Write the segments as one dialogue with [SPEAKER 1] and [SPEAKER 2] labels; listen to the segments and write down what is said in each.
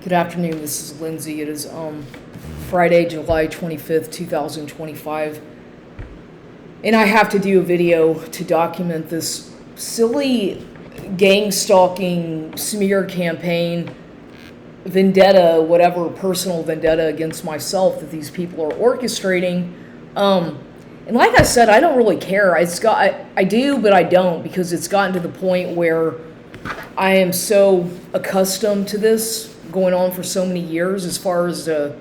[SPEAKER 1] Good afternoon, this is Lindsay. It is Friday, July 25th, 2025. And I have to do a video to document this silly gang stalking smear campaign, vendetta, whatever, personal vendetta against myself that these people are orchestrating. And like I said, I don't really care. I do, but I don't, because it's gotten to the point where I am so accustomed to this going on for so many years, as far as the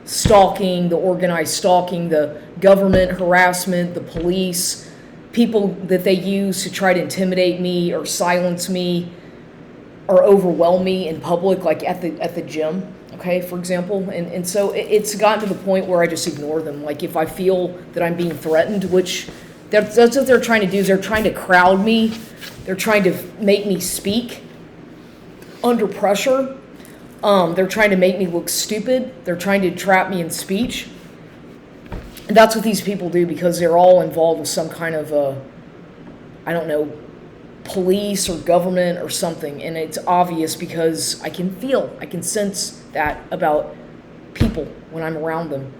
[SPEAKER 1] stalking, the organized stalking, the government harassment, the police, people that they use to try to intimidate me or silence me or overwhelm me in public, like at the gym, okay, for example. And so it's gotten to the point where I just ignore them. Like, if I feel that I'm being threatened, which that's what they're trying to do, is they're trying to crowd me. They're trying to make me speak under pressure. They're trying to make me look stupid. They're trying to trap me in speech. And that's what these people do, because they're all involved with some kind of, I don't know, police or government or something. And it's obvious, because I can sense that about people when I'm around them.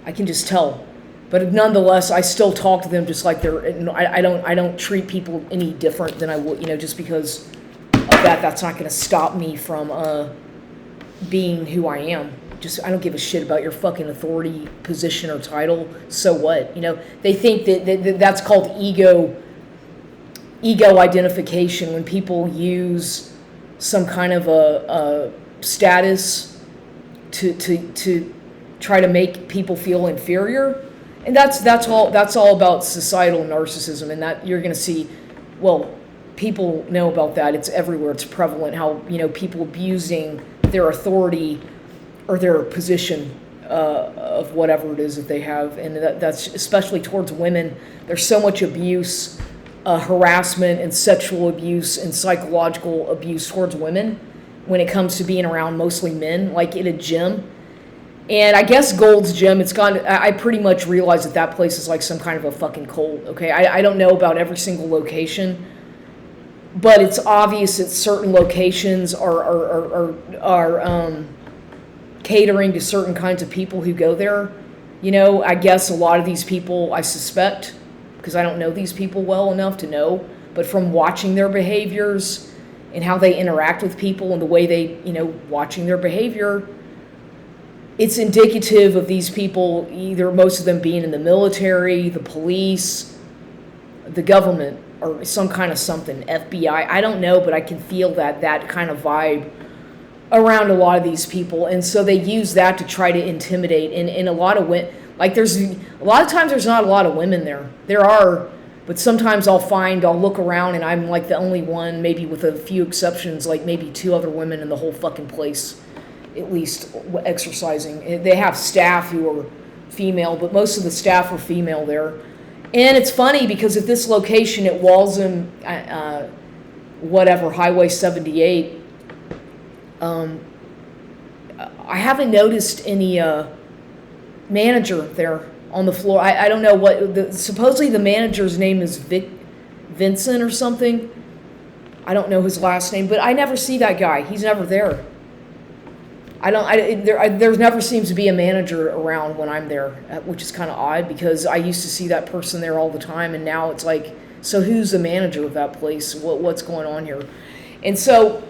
[SPEAKER 1] I can just tell. But nonetheless, I still talk to them just like they're, I don't treat people any different than I would, just because of that. That's not going to stop me from, being who I am. I don't give a shit about your fucking authority, position, or title. So what? They think that that's called ego identification, when people use some kind of a status to try to make people feel inferior. And that's all about societal narcissism. And that you're going to see, well, people know about that. It's everywhere. It's prevalent, how people abusing their authority or their position of whatever it is that they have. And that's especially towards women. There's so much abuse, harassment, and sexual abuse and psychological abuse towards women when it comes to being around mostly men, like in a gym. And I guess Gold's Gym, I pretty much realize that place is like some kind of a fucking cult, okay? I don't know about every single location, but it's obvious that certain locations are catering to certain kinds of people who go there. I guess a lot of these people, I suspect, because I don't know these people well enough to know, but from watching their behaviors and how they interact with people and the way they, watching their behavior, it's indicative of these people, either most of them being in the military, the police, the government, or some kind of something, FBI. I don't know, but I can feel that kind of vibe around a lot of these people. And so they use that to try to intimidate. And a lot of women, like, a lot of times there's not a lot of women there. There are, but sometimes I'll look around and I'm like the only one, maybe with a few exceptions, like maybe 2 other women in the whole fucking place, at least, exercising. They have staff who are female, but most of the staff are female there. And it's funny, because at this location at Walsham, Highway 78, I haven't noticed any manager there on the floor. I don't know what, supposedly the manager's name is Vincent or something. I don't know his last name, but I never see that guy. He's never there. There never seems to be a manager around when I'm there, which is kind of odd, because I used to see that person there all the time, and now it's like, so who's the manager of that place? What's going on here? And so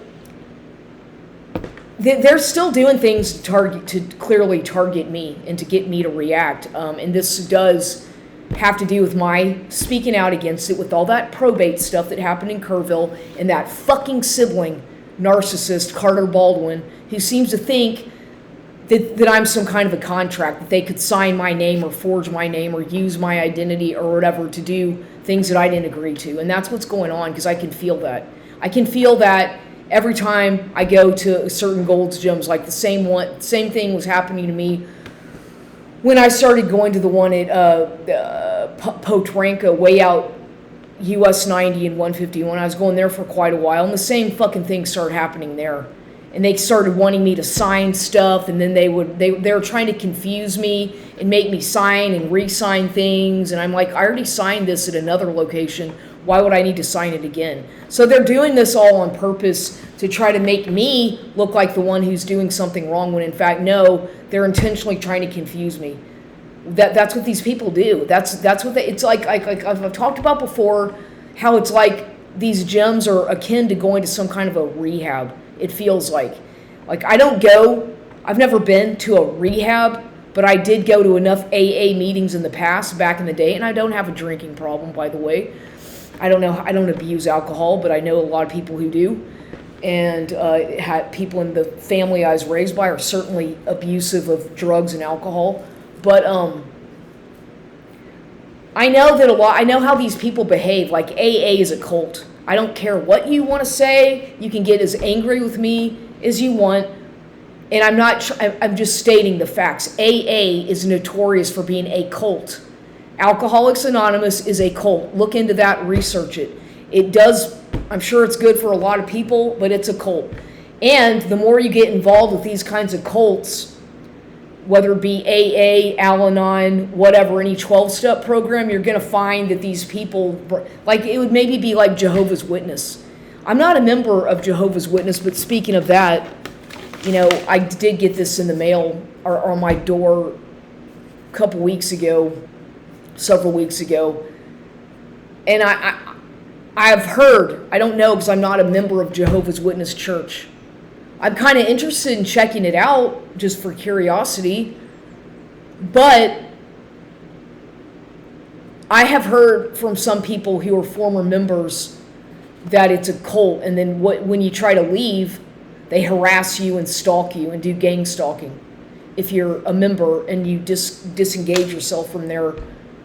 [SPEAKER 1] they're still doing things to clearly target me and to get me to react. And this does have to do with my speaking out against it, with all that probate stuff that happened in Kerrville, and that fucking sibling narcissist, Carter Baldwin, who seems to think that I'm some kind of a contract, that they could sign my name or forge my name or use my identity or whatever to do things that I didn't agree to. And that's what's going on, because I can feel that. I can feel that every time I go to certain Gold's Gyms. Like the same thing was happening to me when I started going to the one at Potranka, way out US 90 and 151. I was going there for quite a while, and the same fucking thing started happening there. And they started wanting me to sign stuff, and then they were trying to confuse me and make me sign and re-sign things. And I'm like, I already signed this at another location. Why would I need to sign it again? So they're doing this all on purpose to try to make me look like the one who's doing something wrong, when in fact, no, they're intentionally trying to confuse me. That's what these people do. That's what it's like I've talked about before, how it's like these gyms are akin to going to some kind of a rehab. It feels like I've never been to a rehab, but I did go to enough AA meetings in the past, back in the day, and I don't have a drinking problem, by the way. I don't abuse alcohol, but I know a lot of people who do. And had people in the family I was raised by are certainly abusive of drugs and alcohol. But I know how these people behave. Like, AA is a cult. I don't care what you want to say. You can get as angry with me as you want. And I'm just stating the facts. AA is notorious for being a cult. Alcoholics Anonymous is a cult. Look into that, research it. It does, I'm sure it's good for a lot of people, but it's a cult. And the more you get involved with these kinds of cults, whether it be AA, Al-Anon, whatever, any 12-step program, you're going to find that these people, like, it would maybe be like Jehovah's Witness. I'm not a member of Jehovah's Witness, but speaking of that, I did get this in the mail or on my door several weeks ago, and I've heard, I don't know because I'm not a member of Jehovah's Witness Church. I'm kind of interested in checking it out just for curiosity, but I have heard from some people who are former members that it's a cult, and then when you try to leave, they harass you and stalk you and do gang stalking if you're a member and you disengage yourself from their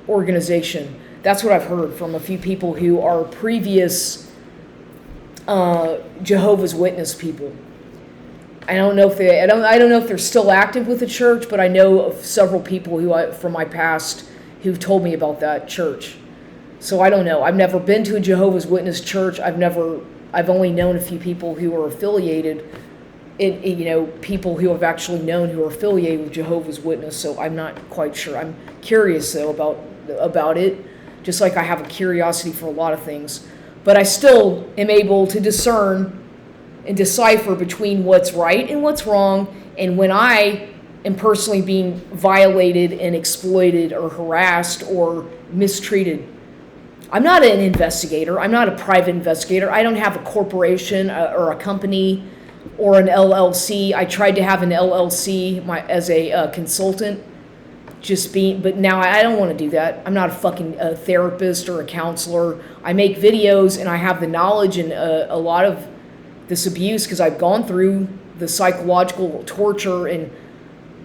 [SPEAKER 1] organization. That's what I've heard from a few people who are previous Jehovah's Witness people. I don't know if they're still active with the church, but I know of several people from my past who've told me about that church. So I don't know. I've never been to a Jehovah's Witness church. I've only known a few people who are affiliated, people who have actually known who are affiliated with Jehovah's Witness. So I'm not quite sure. I'm curious though about it, just like I have a curiosity for a lot of things. But I still am able to discern and decipher between what's right and what's wrong, and when I am personally being violated and exploited or harassed or mistreated. I'm not an investigator. I'm not a private investigator. I don't have a corporation or a company or an LLC. I tried to have an LLC as a consultant, but now I don't want to do that. I'm not a fucking therapist or a counselor. I make videos and I have the knowledge and a lot of this abuse because I've gone through the psychological torture and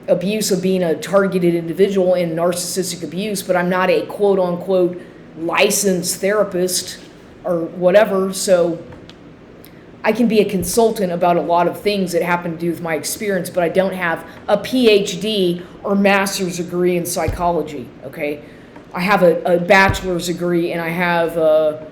[SPEAKER 1] abuse of being a targeted individual in narcissistic abuse, but I'm not a quote-unquote licensed therapist or whatever, so I can be a consultant about a lot of things that happen to do with my experience, but I don't have a PhD or master's degree in psychology, okay? I have a bachelor's degree and I have a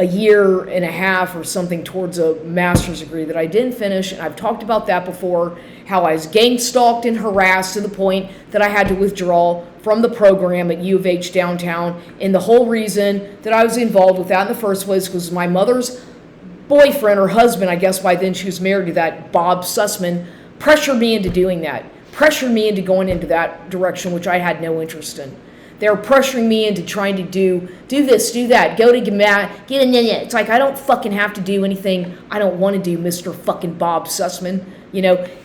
[SPEAKER 1] year and a half or something towards a master's degree that I didn't finish, and I've talked about that before, how I was gang stalked and harassed to the point that I had to withdraw from the program at U of H downtown, and the whole reason that I was involved with that in the first place was my mother's boyfriend or husband, I guess by then she was married to that Bob Sussman, pressured me into doing that, pressured me into going into that direction, which I had no interest in. They were pressuring me into trying to do this, do that, go to get in. It's like, I don't fucking have to do anything I don't want to do, Mr. fucking Bob Sussman.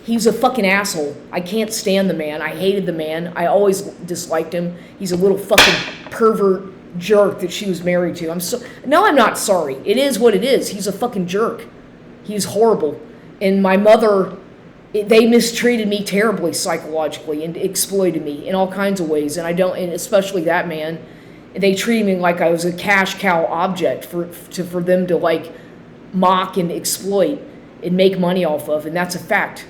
[SPEAKER 1] He's a fucking asshole. I can't stand the man. I hated the man. I always disliked him. He's a little fucking pervert jerk that she was married to. I'm not sorry. It is what it is. He's a fucking jerk. He's horrible. And my mother, they mistreated me terribly psychologically and exploited me in all kinds of ways. And especially that man, they treated me like I was a cash cow object for them to like mock and exploit and make money off of. And that's a fact.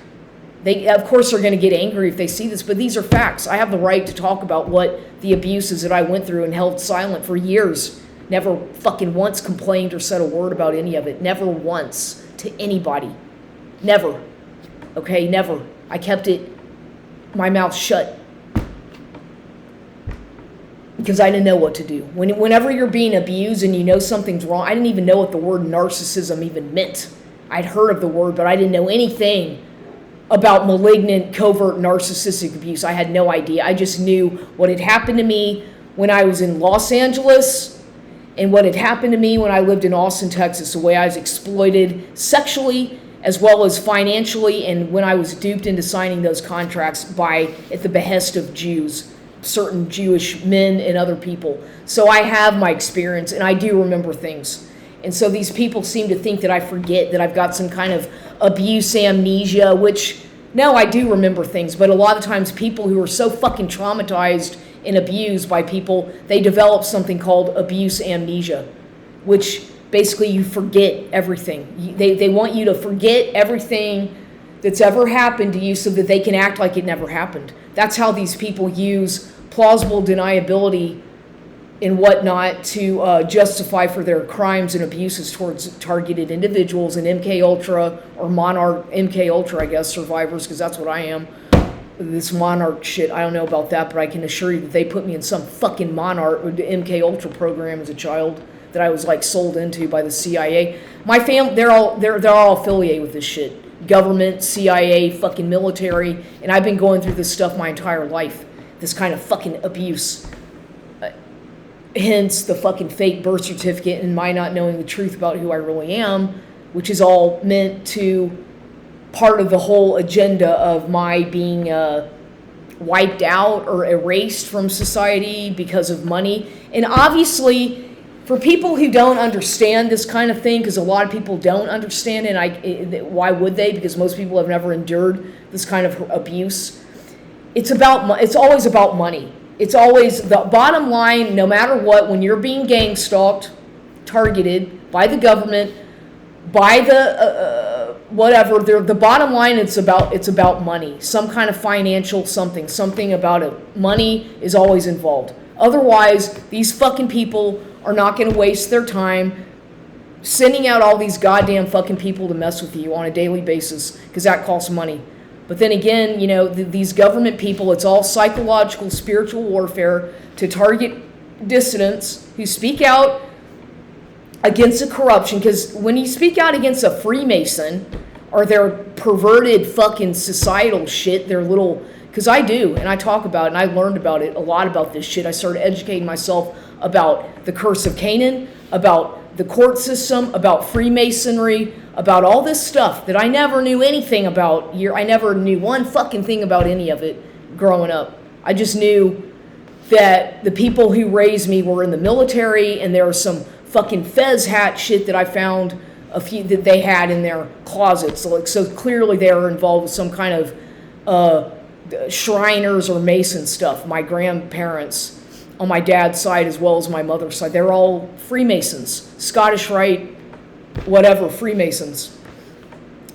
[SPEAKER 1] They, of course, are going to get angry if they see this, but these are facts. I have the right to talk about what the abuses that I went through and held silent for years. Never fucking once complained or said a word about any of it. Never once to anybody. Never. Okay, never. I kept my mouth shut because I didn't know what to do. Whenever you're being abused and you know something's wrong, I didn't even know what the word narcissism even meant. I'd heard of the word, but I didn't know anything about malignant, covert, narcissistic abuse. I had no idea. I just knew what had happened to me when I was in Los Angeles and what had happened to me when I lived in Austin, Texas, the way I was exploited sexually as well as financially, and when I was duped into signing those contracts at the behest of Jews, certain Jewish men and other people. So I have my experience, and I do remember things. And so these people seem to think that I forget, that I've got some kind of abuse amnesia, which, no, I do remember things. But a lot of times people who are so fucking traumatized and abused by people, they develop something called abuse amnesia, which basically you forget everything. They want you to forget everything that's ever happened to you so that they can act like it never happened. That's how these people use plausible deniability and whatnot to justify for their crimes and abuses towards targeted individuals and MK Ultra or Monarch, MK Ultra, I guess, survivors, because that's what I am. This Monarch shit, I don't know about that, but I can assure you that they put me in some fucking Monarch or MK Ultra program as a child that I was like sold into by the CIA. My family, they're all affiliated with this shit. Government, CIA, fucking military, and I've been going through this stuff my entire life. This kind of fucking abuse. Hence the fucking fake birth certificate and my not knowing the truth about who I really am, which is all meant to part of the whole agenda of my being wiped out or erased from society because of money. And obviously, for people who don't understand this kind of thing, because a lot of people don't understand it, why would they? Because most people have never endured this kind of abuse. It's always about money. It's always the bottom line, no matter what, when you're being gang stalked, targeted by the government, by the whatever, the bottom line, it's about money. Some kind of financial something about it. Money is always involved. Otherwise, these fucking people are not going to waste their time sending out all these goddamn fucking people to mess with you on a daily basis, because that costs money. But then again, you know, these government people, it's all psychological, spiritual warfare to target dissidents who speak out against the corruption. Because when you speak out against a Freemason or their perverted fucking societal shit, their little... Because I do, and I talk about it, and I learned about it, a lot about this shit. I started educating myself about the curse of Canaan, about the court system, about Freemasonry, about all this stuff that I never knew anything about. I never knew one fucking thing about any of it growing up. I just knew that the people who raised me were in the military, and there was some fucking Fez hat shit that I found a few that they had in their closets. So clearly they were involved with some kind of Shriners or Mason stuff. My grandparents on my dad's side as well as my mother's side, they're all Freemasons, Scottish Rite, whatever, Freemasons,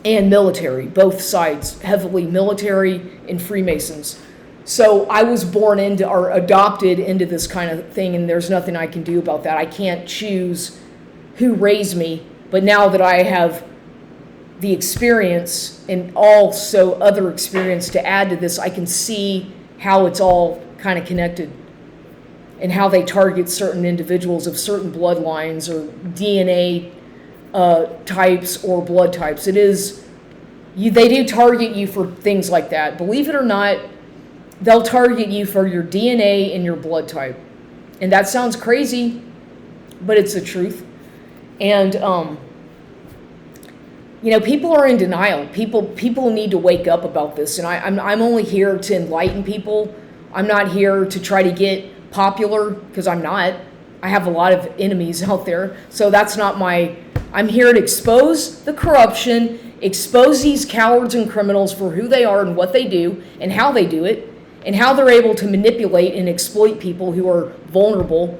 [SPEAKER 1] and military, both sides, heavily military and Freemasons. So I was born into or adopted into this kind of thing, and there's nothing I can do about that. I can't choose who raised me, but now that I have the experience and also other experience to add to this, I can see how it's all kind of connected and how they target certain individuals of certain bloodlines or DNA types or blood types. They do target you for things like that. Believe it or not, they'll target you for your DNA and your blood type. And that sounds crazy, but it's the truth. And, people are in denial. People need to wake up about this. And I'm only here to enlighten people. I'm not here to try to get popular, because I'm not. I have a lot of enemies out there. So that's not I'm here to expose the corruption, expose these cowards and criminals for who they are and what they do and how they do it and how they're able to manipulate and exploit people who are vulnerable.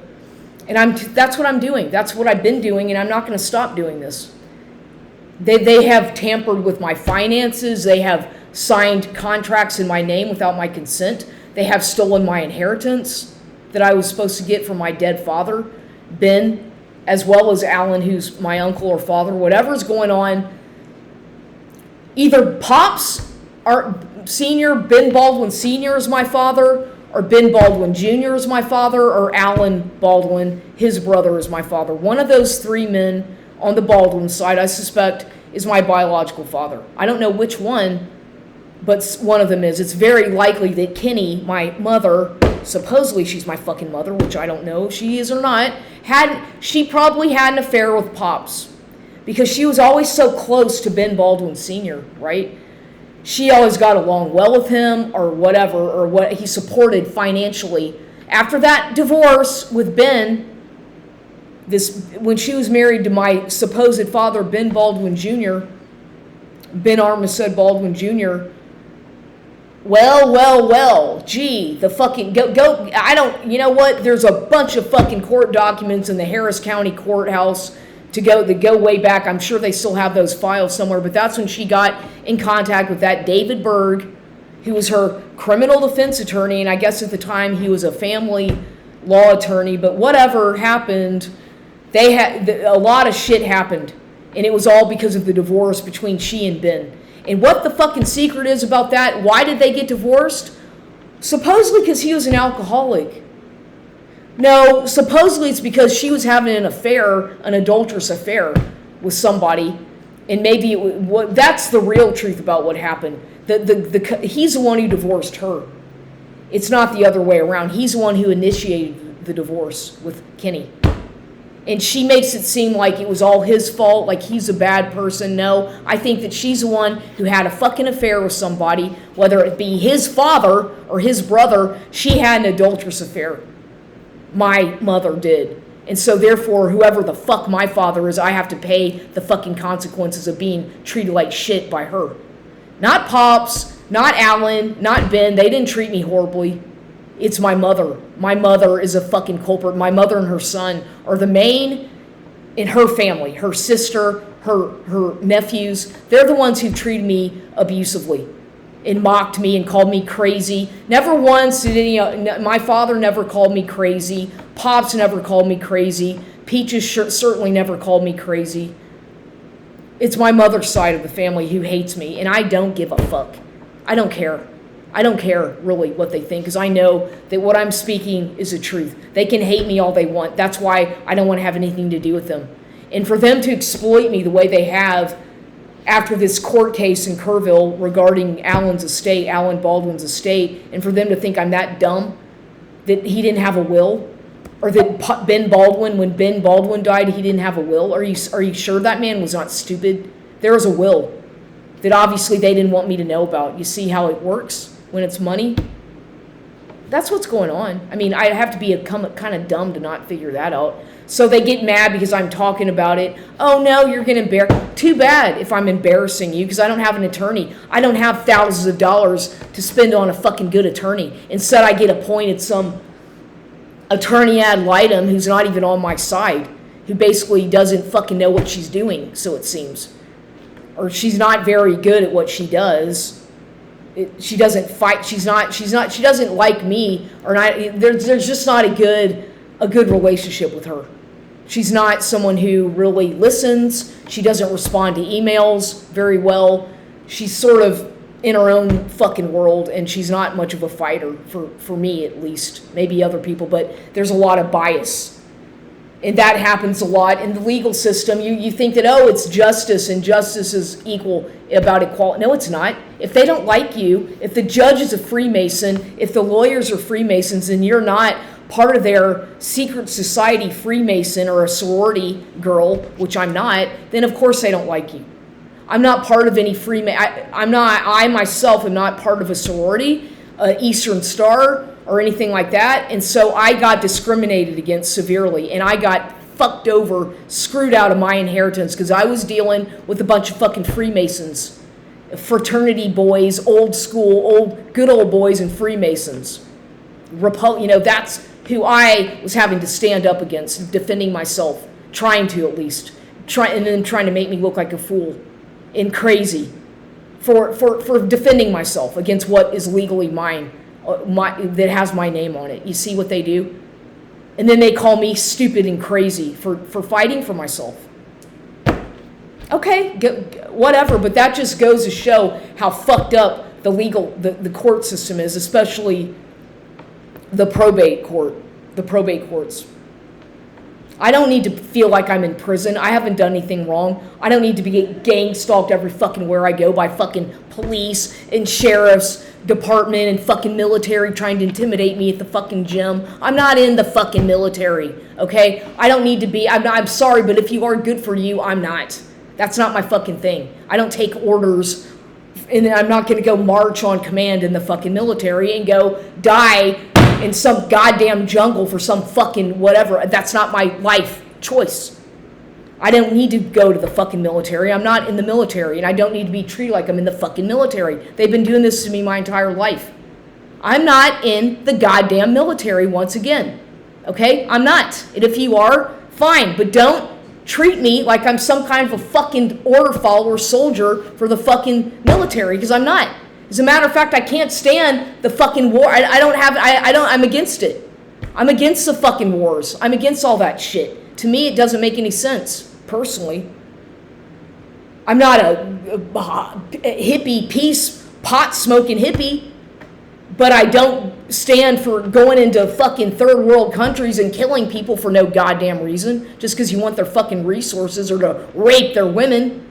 [SPEAKER 1] And that's what I'm doing. That's what I've been doing, and I'm not going to stop doing this. They have tampered with my finances. They have signed contracts in my name without my consent. They have stolen my inheritance that I was supposed to get from my dead father, Ben, as well as Alan, who's my uncle or father. Whatever's going on, either Pops or Senior, Ben Baldwin Sr. is my father, or Ben Baldwin Jr. is my father, or Alan Baldwin, his brother, is my father. One of those three men on the Baldwin side, I suspect, is my biological father. I don't know which one, but one of them is. It's very likely that Kenny, my mother, supposedly she's my fucking mother, which I don't know if she is or not, she probably had an affair with Pops because she was always so close to Ben Baldwin Sr., right? She always got along well with him or whatever, or what he supported financially. After that divorce with Ben, when she was married to my supposed father, Ben Baldwin Jr., Ben Armistead Baldwin Jr., gee, the fucking, you know what, there's a bunch of fucking court documents in the Harris County Courthouse that go way back. I'm sure they still have those files somewhere, but that's when she got in contact with that David Berg, who was her criminal defense attorney, and I guess at the time he was a family law attorney, but whatever happened, a lot of shit happened, and it was all because of the divorce between she and Ben. And what the fucking secret is about that, why did they get divorced? Supposedly because he was an alcoholic. No, supposedly it's because she was having an affair, an adulterous affair with somebody, and maybe that's the real truth about what happened. He's the one who divorced her. It's not the other way around. He's the one who initiated the divorce with Kenny. And she makes it seem like it was all his fault, like he's a bad person. No, I think that she's the one who had a fucking affair with somebody, whether it be his father or his brother. She had an adulterous affair. My mother did. And so therefore, whoever the fuck my father is, I have to pay the fucking consequences of being treated like shit by her. Not Pops, not Alan, not Ben. They didn't treat me horribly. It's my mother. My mother is a fucking culprit. My mother and her son are the main in her family. Her sister, her nephews, they're the ones who treated me abusively and mocked me and called me crazy. Never once did my father never called me crazy. Pops never called me crazy. Peaches certainly never called me crazy. It's my mother's side of the family who hates me, and I don't give a fuck. I don't care. I don't care, really, what they think, because I know that what I'm speaking is the truth. They can hate me all they want. That's why I don't want to have anything to do with them. And for them to exploit me the way they have after this court case in Kerrville regarding Alan Baldwin's estate, and for them to think I'm that dumb, that he didn't have a will, or that Ben Baldwin, when Ben Baldwin died, he didn't have a will. Are you sure that man was not stupid? There was a will that obviously they didn't want me to know about. You see how it works? When it's money, that's what's going on. I mean, I have to be kind of dumb to not figure that out. So they get mad because I'm talking about it. Oh no, you're going to embarrass. Too bad if I'm embarrassing you, because I don't have an attorney. I don't have thousands of dollars to spend on a fucking good attorney. Instead, I get appointed some attorney ad litem who's not even on my side, who basically doesn't fucking know what she's doing, so it seems. Or she's not very good at what she does. She doesn't fight. She doesn't like me, or not. There's just not a good relationship with her. She's not someone who really listens. She doesn't respond to emails very well. She's sort of in her own fucking world, and she's not much of a fighter for me, at least. Maybe other people, but there's a lot of bias. And that happens a lot in the legal system. You think that, it's justice, and justice is equal about equality. No, it's not. If they don't like you, if the judge is a Freemason, if the lawyers are Freemasons, and you're not part of their secret society Freemason or a sorority girl, which I'm not, then of course they don't like you. I'm not part of any I myself am not part of a sorority, Eastern Star, or anything like that, and so I got discriminated against severely, and I got fucked over, screwed out of my inheritance, because I was dealing with a bunch of fucking Freemasons, fraternity boys, old school, good old boys and Freemasons. That's who I was having to stand up against, defending myself, trying to at least, and then trying to make me look like a fool and crazy for defending myself against what is legally mine. That has my name on it. You see what they do? And then they call me stupid and crazy for fighting for myself. Okay, whatever, but that just goes to show how fucked up the court system is, especially the probate courts. I don't need to feel like I'm in prison. I haven't done anything wrong. I don't need to be gang stalked every fucking where I go by fucking police and sheriff's department and fucking military trying to intimidate me at the fucking gym. I'm not in the fucking military, okay? I don't need to be. I'm sorry, but if you are, good for you. I'm not. That's not my fucking thing. I don't take orders, and I'm not going to go march on command in the fucking military and go die in some goddamn jungle for some fucking whatever. That's not my life choice. I don't need to go to the fucking military. I'm not in the military, and I don't need to be treated like I'm in the fucking military. They've been doing this to me my entire life. I'm not in the goddamn military once again. Okay? I'm not. And if you are, fine. But don't treat me like I'm some kind of a fucking order follower soldier for the fucking military, because I'm not. As a matter of fact, I can't stand the fucking war. I'm against it. I'm against the fucking wars. I'm against all that shit. To me, it doesn't make any sense, personally. I'm not a hippie, peace, pot-smoking hippie, but I don't stand for going into fucking third world countries and killing people for no goddamn reason, just because you want their fucking resources, or to rape their women,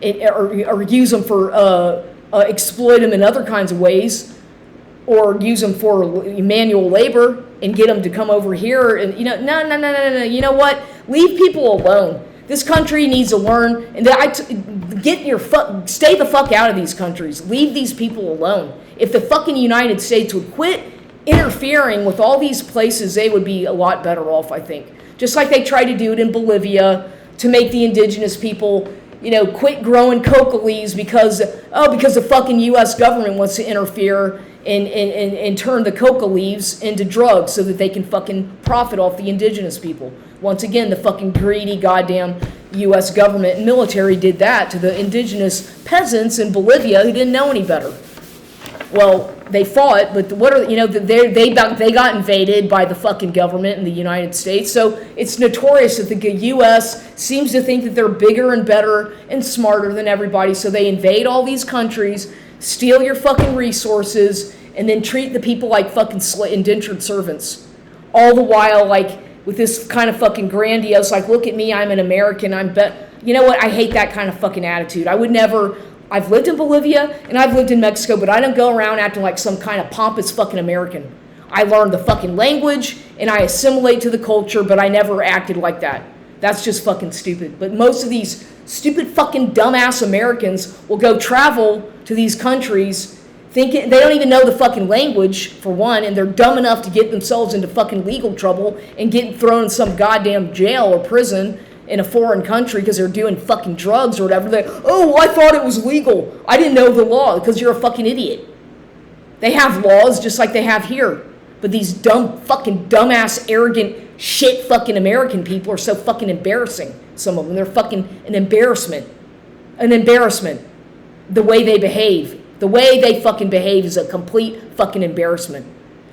[SPEAKER 1] or use them for, exploit them in other kinds of ways, or use them for manual labor and get them to come over here. And no. You know what? Leave people alone. This country needs to learn, and stay the fuck out of these countries. Leave these people alone. If the fucking United States would quit interfering with all these places, they would be a lot better off, I think. Just like they tried to do it in Bolivia to make the indigenous people, quit growing coca leaves because the fucking U.S. government wants to interfere and turn the coca leaves into drugs so that they can fucking profit off the indigenous people. Once again, the fucking greedy goddamn U.S. government and military did that to the indigenous peasants in Bolivia who didn't know any better. Well, they fought, but they got invaded by the fucking government in the United States. So it's notorious that the U.S. seems to think that they're bigger and better and smarter than everybody. So they invade all these countries, steal your fucking resources, and then treat the people like fucking indentured servants. All the while, like, with this kind of fucking grandiose, like, look at me, I'm an American, you know what? I hate that kind of fucking attitude. I would never. I've lived in Bolivia and I've lived in Mexico, but I don't go around acting like some kind of pompous fucking American. I learned the fucking language and I assimilate to the culture, but I never acted like that. That's just fucking stupid. But most of these stupid fucking dumbass Americans will go travel to these countries thinking they don't even know the fucking language, for one, and they're dumb enough to get themselves into fucking legal trouble and get thrown in some goddamn jail or prison in a foreign country because they're doing fucking drugs or whatever. I thought it was legal. I didn't know the law, because you're a fucking idiot. They have laws just like they have here. But these dumbass, arrogant, shit fucking American people are so fucking embarrassing. Some of them. They're fucking an embarrassment. An embarrassment. The way they behave. The way they fucking behave is a complete fucking embarrassment.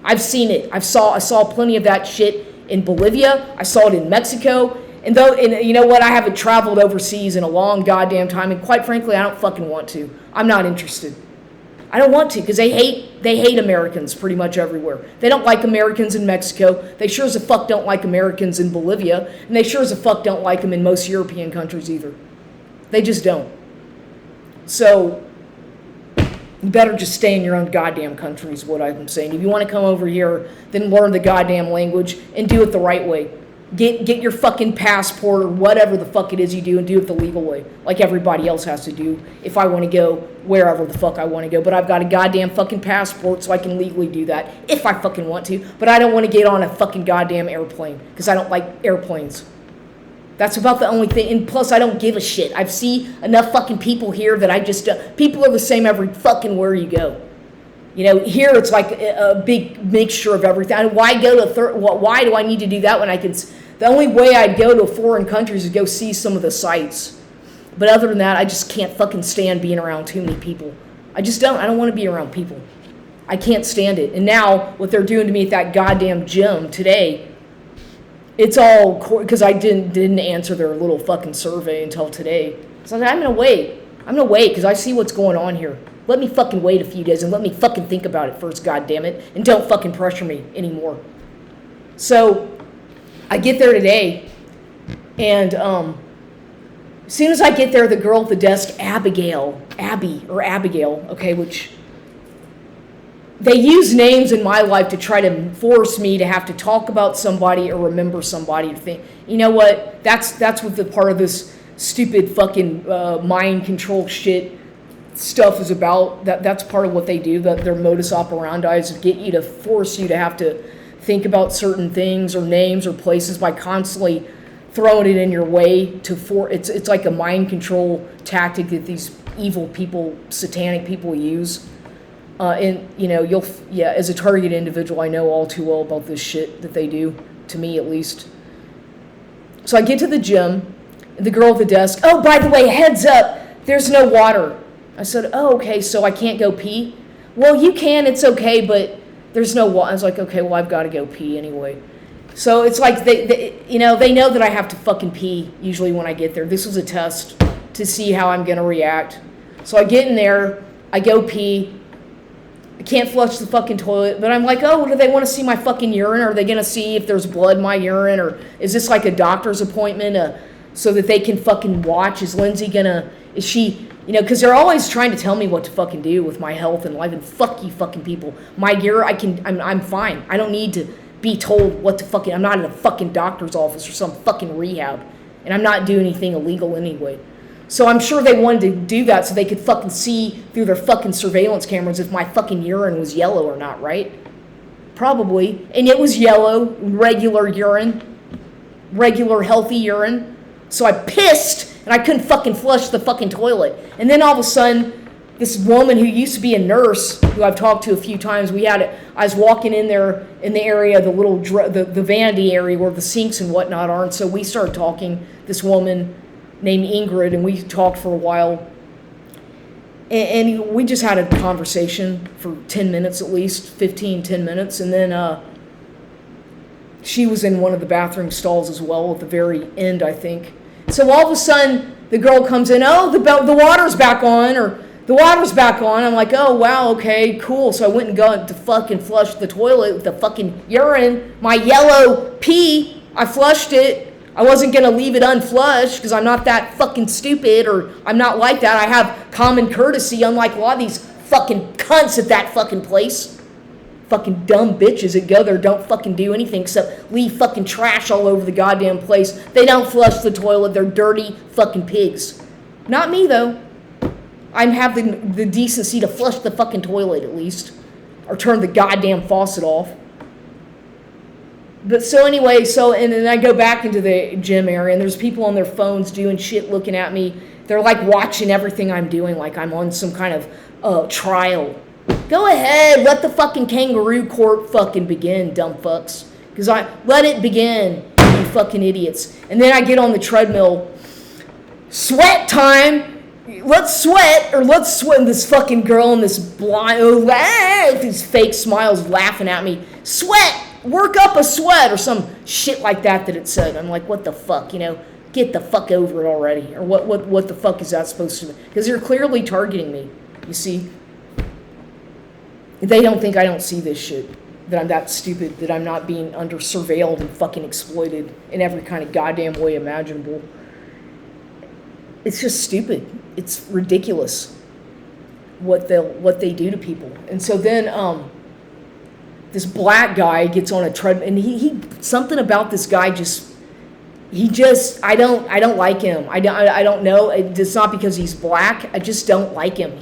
[SPEAKER 1] I've seen it. I saw plenty of that shit in Bolivia. I saw it in Mexico. And you know what? I haven't traveled overseas in a long goddamn time, and quite frankly, I don't fucking want to. I'm not interested. I don't want to, because they hate Americans pretty much everywhere. They don't like Americans in Mexico. They sure as a fuck don't like Americans in Bolivia, and they sure as a fuck don't like them in most European countries either. They just don't. So you better just stay in your own goddamn country is what I'm saying. If you want to come over here, then learn the goddamn language and do it the right way. Get your fucking passport or whatever the fuck it is you do, and do it the legal way, like everybody else has to do if I want to go wherever the fuck I want to go. But I've got a goddamn fucking passport, so I can legally do that if I fucking want to. But I don't want to get on a fucking goddamn airplane, because I don't like airplanes. That's about the only thing. And plus, I don't give a shit. I've seen enough fucking people here that I just... people are the same every fucking where you go. Here it's like a big mixture of everything. Why go to why do I need to do that when I can? The only way I'd go to a foreign country is to go see some of the sights. But other than that, I just can't fucking stand being around too many people. I just don't. I don't want to be around people. I can't stand it. And now what they're doing to me at that goddamn gym today, it's all because I didn't answer their little fucking survey until today. So I'm gonna wait. I'm gonna wait because I see what's going on here. Let me fucking wait a few days and let me fucking think about it first, goddammit. And don't fucking pressure me anymore. So, I get there today, and as soon as I get there, the girl at the desk, Abby, okay, which they use names in my life to try to force me to have to talk about somebody or remember somebody to think, you know what, that's what the part of this stupid fucking mind control shit stuff is about. That's part of what they do, that their modus operandi is to get you to force you to have to think about certain things or names or places by constantly throwing it in your way it's like a mind control tactic that these evil people, satanic people use. And you know, as a target individual, I know all too well about this shit that they do to me, at least. So I get to the gym, and the girl at the desk, oh, by the way, heads up, there's no water. I said, oh, okay, so I can't go pee? Well, you can, it's okay, but there's no water. I was like, okay, well, I've got to go pee anyway. So it's like, they know that I have to fucking pee usually when I get there. This was a test to see how I'm going to react. So I get in there, I go pee. I can't flush the fucking toilet, but I'm like, oh, do they want to see my fucking urine? Are they going to see if there's blood in my urine? Or is this like a doctor's appointment so that they can fucking watch? Is she, because they're always trying to tell me what to fucking do with my health and life, and fuck you fucking people. My gear, I'm fine. I don't need to be told what to fucking, I'm not in a fucking doctor's office or some fucking rehab, and I'm not doing anything illegal anyway. So I'm sure they wanted to do that so they could fucking see through their fucking surveillance cameras if my fucking urine was yellow or not, right? Probably. And it was yellow, regular urine, regular healthy urine. So I pissed, and I couldn't fucking flush the fucking toilet. And then all of a sudden, this woman who used to be a nurse, who I've talked to a few times, I was walking in there in the area, the vanity area where the sinks and whatnot are, and so we started talking, this woman named Ingrid, and we talked for a while. And we just had a conversation for 10 minutes at least, 10 minutes, and then she was in one of the bathroom stalls as well at the very end, I think. So all of a sudden, the girl comes in, oh, the water's back on, or the water's back on. I'm like, oh, wow, okay, cool. So I went and got to fucking flush the toilet with the fucking urine, my yellow pee. I flushed it. I wasn't going to leave it unflushed because I'm not that fucking stupid, or I'm not like that. I have common courtesy, unlike a lot of these fucking cunts at that fucking place. Fucking dumb bitches that go there don't fucking do anything except leave fucking trash all over the goddamn place. They don't flush the toilet. They're dirty fucking pigs. Not me, though. I have the decency to flush the fucking toilet at least, or turn the goddamn faucet off. But so anyway, and then I go back into the gym area, and there's people on their phones doing shit, looking at me. They're like watching everything I'm doing, like I'm on some kind of trial. Go ahead, let the fucking kangaroo court fucking begin, dumb fucks. Because let it begin, you fucking idiots. And then I get on the treadmill. Sweat time! Let's sweat, and this fucking girl and this blind, with these fake smiles laughing at me. Sweat! Work up a sweat, or some shit like that it said. I'm like, what the fuck, get the fuck over it already. Or what the fuck is that supposed to be? Because you're clearly targeting me, you see. They don't think I don't see this shit, that I'm that stupid, that I'm not being under surveilled and fucking exploited in every kind of goddamn way imaginable. It's just stupid. It's ridiculous what they do to people. And so then this black guy gets on a treadmill, and he something about this guy I don't like him. I don't know. It's not because he's black. I just don't like him.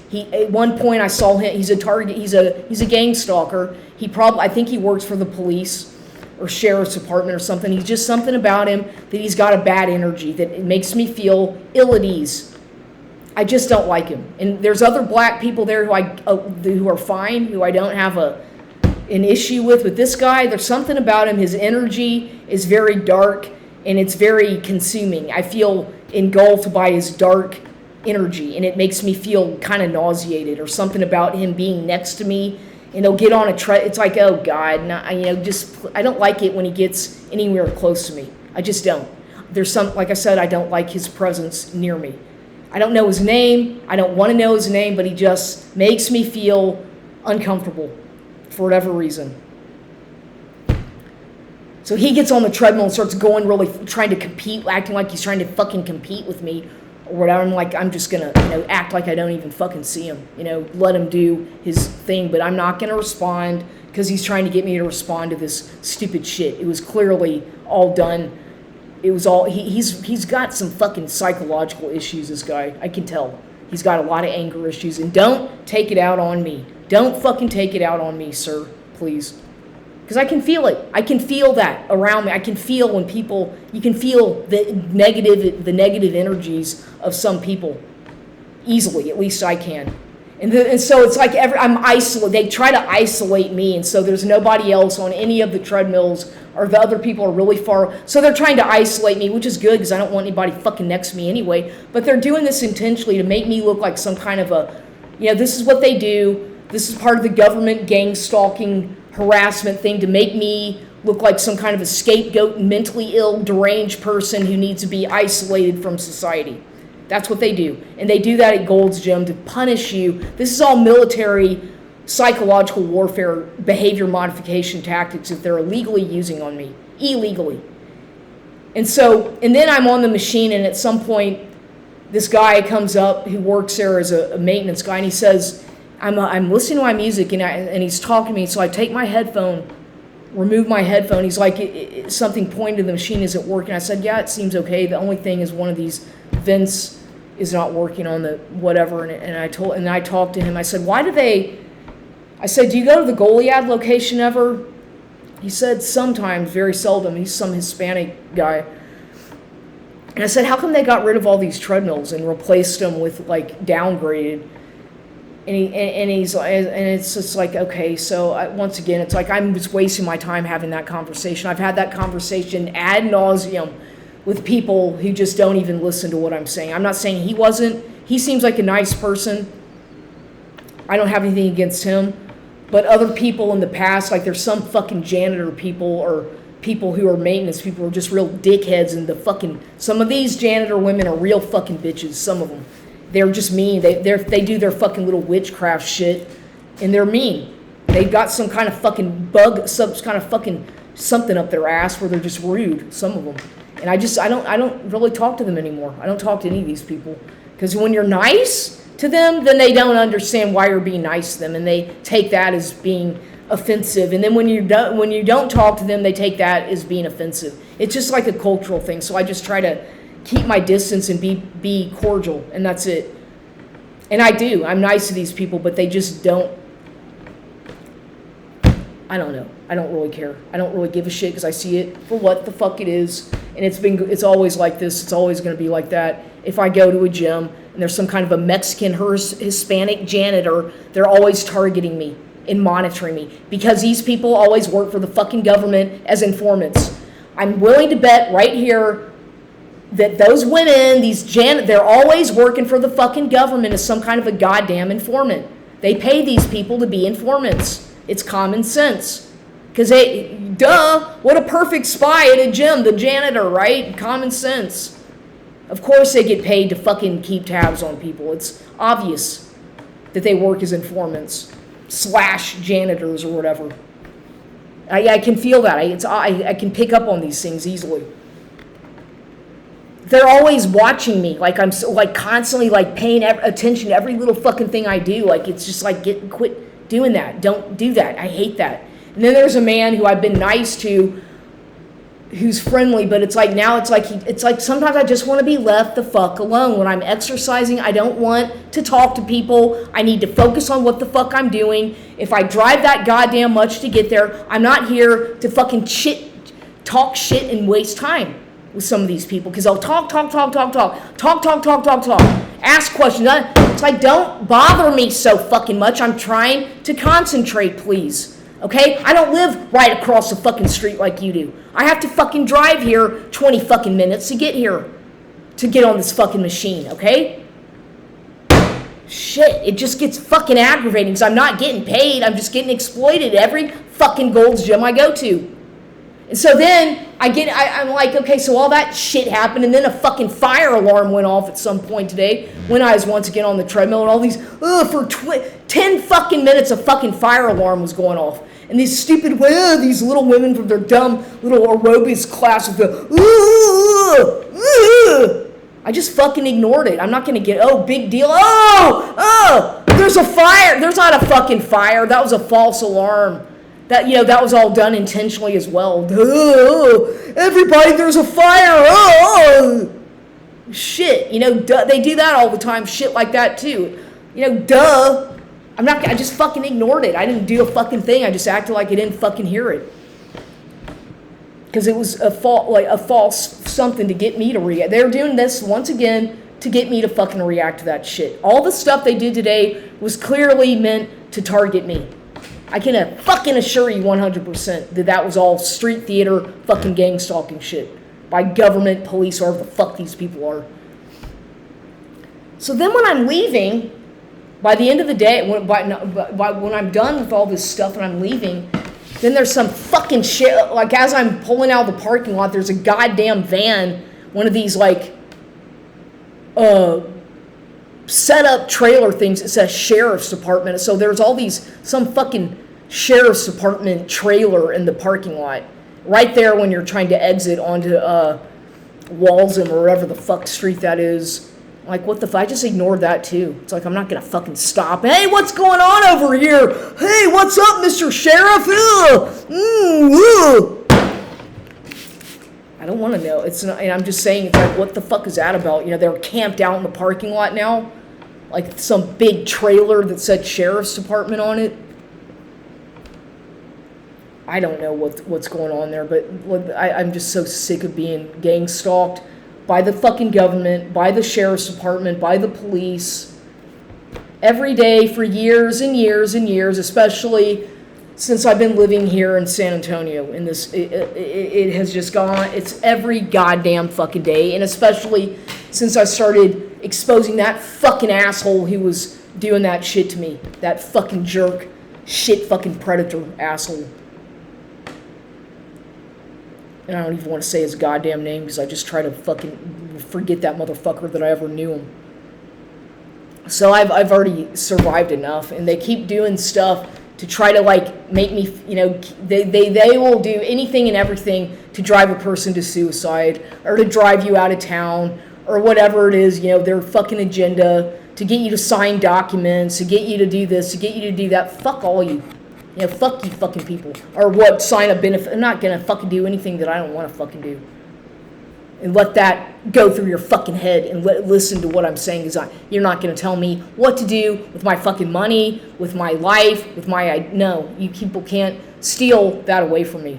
[SPEAKER 1] He at one point I saw him. He's a target. He's a gang stalker. I think he works for the police or sheriff's department or something. He's just something about him that he's got a bad energy that it makes me feel ill at ease. I just don't like him. And there's other black people there who are fine, who I don't have an issue with. But this guy, there's something about him. His energy is very dark, and it's very consuming. I feel engulfed by his dark energy, and it makes me feel kind of nauseated, or something about him being next to me. And he'll get on a it's like, oh God, I don't like it when he gets anywhere close to me. I just don't. Like I said, I don't like his presence near me. I don't know his name. I don't want to know his name, but he just makes me feel uncomfortable for whatever reason. So he gets on the treadmill and starts going really, trying to compete, acting like he's trying to fucking compete with me or whatever. I'm like, I'm just going to, act like I don't even fucking see him, let him do his thing. But I'm not going to respond because he's trying to get me to respond to this stupid shit. It was clearly all done. It was all, he's got some fucking psychological issues, this guy. I can tell. He's got a lot of anger issues. And don't take it out on me. Don't fucking take it out on me, sir, please. Because I can feel it. I can feel that around me. I can feel when people, you can feel the negative energies of some people easily. At least I can. And so it's like I'm isolated. They try to isolate me, and so there's nobody else on any of the treadmills, or the other people are really far. So they're trying to isolate me, which is good because I don't want anybody fucking next to me anyway. But they're doing this intentionally to make me look like some kind of a, this is what they do. This is part of the government gang stalking harassment thing to make me look like some kind of a scapegoat, mentally ill, deranged person who needs to be isolated from society. That's what they do. And they do that at Gold's Gym to punish you. This is all military, psychological warfare, behavior modification tactics that they're illegally using on me. Illegally. And then I'm on the machine, and at some point, this guy comes up who works there as a maintenance guy, and he says, I'm listening to my music, and he's talking to me, so I take my headphone, remove my headphone. He's like, something pointed to the machine isn't working. I said, yeah, it seems okay. The only thing is one of these vents is not working on the whatever. And I talked to him. I said, do you go to the Goliad location ever? He said, sometimes, very seldom. He's some Hispanic guy. And I said, how come they got rid of all these treadmills and replaced them with downgraded? And it's just like, okay, so once again, it's like I'm just wasting my time having that conversation. I've had that conversation ad nauseum with people who just don't even listen to what I'm saying. I'm not saying he wasn't. He seems like a nice person. I don't have anything against him. But other people in the past, like there's some fucking janitor people or people who are maintenance people who are just real dickheads, and some of these janitor women are real fucking bitches, some of them. They're just mean. They do their fucking little witchcraft shit, and they're mean. They've got some kind of fucking some kind of fucking something up their ass where they're just rude, some of them. And I don't really talk to them anymore. I don't talk to any of these people. Because when you're nice to them, then they don't understand why you're being nice to them, and they take that as being offensive. And then when you don't talk to them, they take that as being offensive. It's just like a cultural thing. So I just try to keep my distance and be cordial, and that's it. And I do. I'm nice to these people, but they just don't. I don't know. I don't really care. I don't really give a shit because I see it for what the fuck it is. And it's always like this. It's always going to be like that. If I go to a gym and there's some kind of a Mexican or Hispanic janitor, they're always targeting me and monitoring me because these people always work for the fucking government as informants. I'm willing to bet right here that those women, they're always working for the fucking government as some kind of a goddamn informant. They pay these people to be informants. It's common sense. Because what a perfect spy at a gym, the janitor, right? Common sense. Of course they get paid to fucking keep tabs on people. It's obvious that they work as informants / janitors or whatever. I can feel that. I can pick up on these things easily. They're always watching me, like I'm so, constantly paying attention to every little fucking thing I do. It's just quit doing that. Don't do that. I hate that. And then there's a man who I've been nice to, who's friendly, but it's like sometimes I just want to be left the fuck alone. When I'm exercising, I don't want to talk to people. I need to focus on what the fuck I'm doing. If I drive that goddamn much to get there, I'm not here to fucking talk shit and waste time with some of these people, because they'll talk, ask questions. It's like, don't bother me so fucking much. I'm trying to concentrate, please. Okay? I don't live right across the fucking street like you do. I have to fucking drive here 20 fucking minutes to get here, to get on this fucking machine, okay? Shit, it just gets fucking aggravating because I'm not getting paid. I'm just getting exploited every fucking Gold's Gym I go to. And so then I'm like, okay, so all that shit happened, and then a fucking fire alarm went off at some point today when I was once again on the treadmill, and all these, for 10 fucking minutes a fucking fire alarm was going off. And these stupid, these little women from their dumb little aerobics class with the, I just fucking ignored it. I'm not gonna get, big deal, there's a fire. There's not a fucking fire. That was a false alarm. That was all done intentionally as well. Everybody, there's a fire. Shit, they do that all the time. Shit like that too. I just fucking ignored it. I didn't do a fucking thing. I just acted like I didn't fucking hear it. Because it was a false something to get me to react. They're doing this once again to get me to fucking react to that shit. All the stuff they did today was clearly meant to target me. I can fucking assure you 100% that was all street theater fucking gang stalking shit by government, police, or whatever the fuck these people are. So then when I'm leaving, by the end of the day, when I'm done with all this stuff and I'm leaving, then there's some fucking shit, like as I'm pulling out of the parking lot, there's a goddamn van, one of these set up trailer things that says sheriff's department. So there's some fucking sheriff's department trailer in the parking lot right there when you're trying to exit onto Walsham or whatever the fuck street that is. Like, what the fuck? I just ignored that too. It's like, I'm not gonna fucking stop. Hey, what's going on over here? Hey, what's up, Mr. Sheriff? I don't want to know. It's not, and I'm just saying, it's like, what the fuck is that about? They're camped out in the parking lot now, like some big trailer that said sheriff's department on it. I don't know what's going on there, but I'm just so sick of being gang stalked by the fucking government, by the sheriff's department, by the police, every day for years and years and years, especially since I've been living here in San Antonio. It has just gone, it's every goddamn fucking day, and especially since I started exposing that fucking asshole who was doing that shit to me, that fucking jerk, shit fucking predator asshole. And I don't even want to say his goddamn name because I just try to fucking forget that motherfucker that I ever knew him. So I've already survived enough, and they keep doing stuff to try to make me, they will do anything and everything to drive a person to suicide or to drive you out of town or whatever it is, their fucking agenda, to get you to sign documents, to get you to do this, to get you to do that. Fuck all you. Fuck you fucking people. Or what, sign a benefit. I'm not gonna fucking do anything that I don't want to fucking do. And let that go through your fucking head and listen to what I'm saying. Is you're not gonna tell me what to do with my fucking money, with my life, with my... No, you people can't steal that away from me.